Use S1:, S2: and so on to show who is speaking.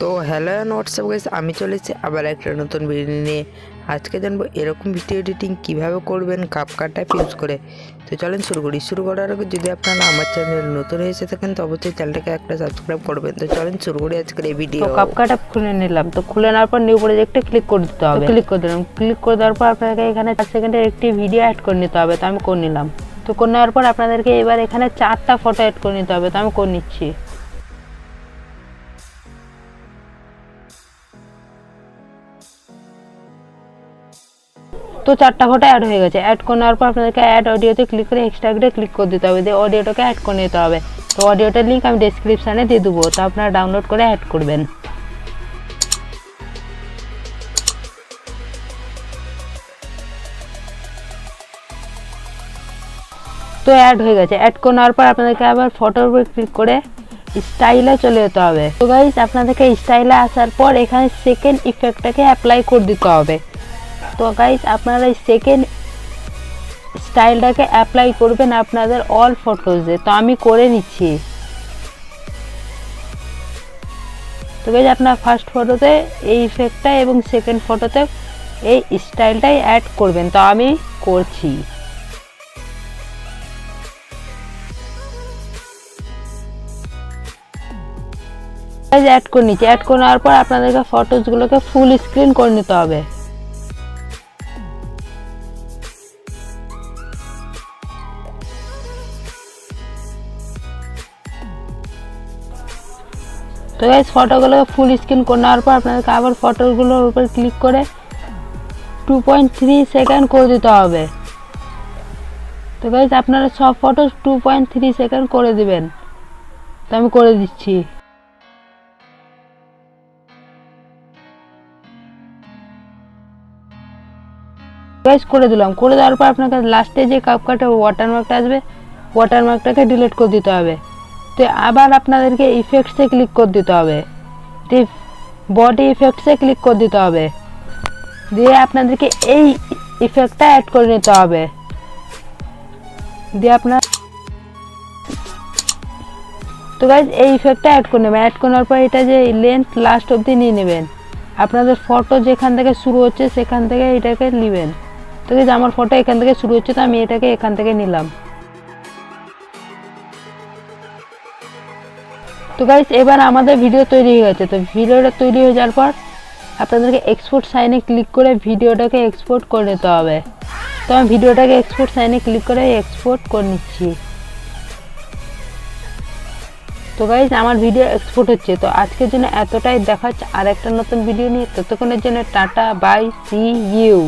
S1: তো hello and WhatsApp guys, আমি চলেছি আবার একটা নতুন ভিডিও নিয়ে। আজকে জানবো এরকম ভিডিও এডিটিং কিভাবে করবেন কাপকাট অ্যাপ ইউজ করে। তো চলেন শুরু করি। শুরু করার আগে যদি আপনারা আমার চ্যানেল নতুন এসে থাকেন তো অবশ্যই চ্যানেলটাকে একটা সাবস্ক্রাইব করবেন। তো চলেন শুরু করি আজকের এই ভিডিও।
S2: তো কাপকাট অ্যাপ খুলে নিলাম। তো খুলে নেওয়ার পর নিউ প্রজেক্টে ক্লিক করে দিতে হবে। ক্লিক করে দিলাম। ক্লিক করে দেওয়ার পর আপনাকে এখানে 4 সেকেন্ডের একটি ভিডিও অ্যাড করে নিতে হবে। তো আমি করে নিলাম। তো করে নেওয়ার পর আপনাদেরকে এবার এখানে 4টা ফটো অ্যাড করে নিতে হবে। তো আমি করে নিচ্ছি। তো 4টা ফটো অ্যাড হয়ে গেছে। অ্যাড করে নেওয়ার পর আপনাদেরকে অ্যাড অডিওতে ক্লিক করে এক্সট্রাক্টে ক্লিক করে দিতে হবে। দিয়ে অডিওটাকে অ্যাড করে নিতে হবে। তো অডিওটার লিঙ্ক আমি ডেসক্রিপশানে দিয়ে দেবো, তো আপনারা ডাউনলোড করে অ্যাড করবেন। তো অ্যাড হয়ে গেছে। অ্যাড করে নেওয়ার পর আপনাদেরকে আবার ফটোর উপর ক্লিক করে স্টাইলে চলে যেতে হবে। তো গাইস আপনাদেরকে স্টাইলে আসার পর এখানে সেকেন্ড ইফেক্টটাকে অ্যাপ্লাই করে দিতে হবে। তো গাইস আপনারা এই সেকেন্ড স্টাইলটাকে অ্যাপ্লাই করবেন আপনাদের অল ফটোজে। তো আমি করে নিচ্ছি। তো গাইস আপনার ফার্স্ট ফটোতে এই ইফেক্টটা এবং সেকেন্ড ফটোতে এই স্টাইলটাই অ্যাড করবেন। তো আমি করছি। অ্যাড করে নিচ্ছি। অ্যাড করে নেওয়ার পর আপনাদেরকে ফটোজগুলোকে ফুল স্ক্রিন করে নিতে হবে। তো গাইস ফটোগুলোকে ফুল স্ক্রিন করে নেওয়ার পর আপনাদেরকে আবার ফটোগুলোর উপর ক্লিক করে 2.3 সেকেন্ড করে দিতে হবে। তো গাইস আপনারা সব ফটো 2.3 সেকেন্ড করে দিবেন। তো আমি করে দিচ্ছি। গাইস করে দিলাম। করে দেওয়ার পর আপনাকে লাস্টে যে কাপকাটে ওয়াটারমার্কটা আসবে ওয়াটারমার্কটাকে ডিলিট করে দিতে হবে। তো আবার আপনাদেরকে ইফেক্টসে ক্লিক করে দিতে হবে। তো বডি ইফেক্টসে ক্লিক করে দিতে হবে। দিয়ে আপনাদেরকে এই ইফেক্টটা অ্যাড করে নিতে হবে। দিয়ে আপনার তো গাইস এই ইফেক্টটা অ্যাড করে নেবেন। অ্যাড করার পর এটা যে লেন্থ লাস্ট অবধি নিয়ে নেবেন। আপনাদের ফটো যেখান থেকে শুরু হচ্ছে সেখান থেকে এটাকে নেবেন। তো গাইস আমার ফটো এখান থেকে শুরু হচ্ছে, তো আমি এটাকে এখান থেকে নিলাম। তো গাইস এবার আমাদের ভিডিও তৈরি হয়ে গেছে। তো ভিডিওটা তৈরি হয়ে যাওয়ার পর আপনাদেরকে এক্সপোর্ট সাইনে ক্লিক করে ভিডিওটাকে এক্সপোর্ট করে নিতে হবে। তো আমি ভিডিওটাকে এক্সপোর্ট সাইনে ক্লিক করে এক্সপোর্ট করে নিচ্ছি। তো গাইস আমার ভিডিও এক্সপোর্ট হচ্ছে। তো আজকের জন্য এতটাই। দেখা হচ্ছে আর একটা নতুন ভিডিও নিয়ে। ততক্ষণের জন্য টাটা বাই, সি ইউ।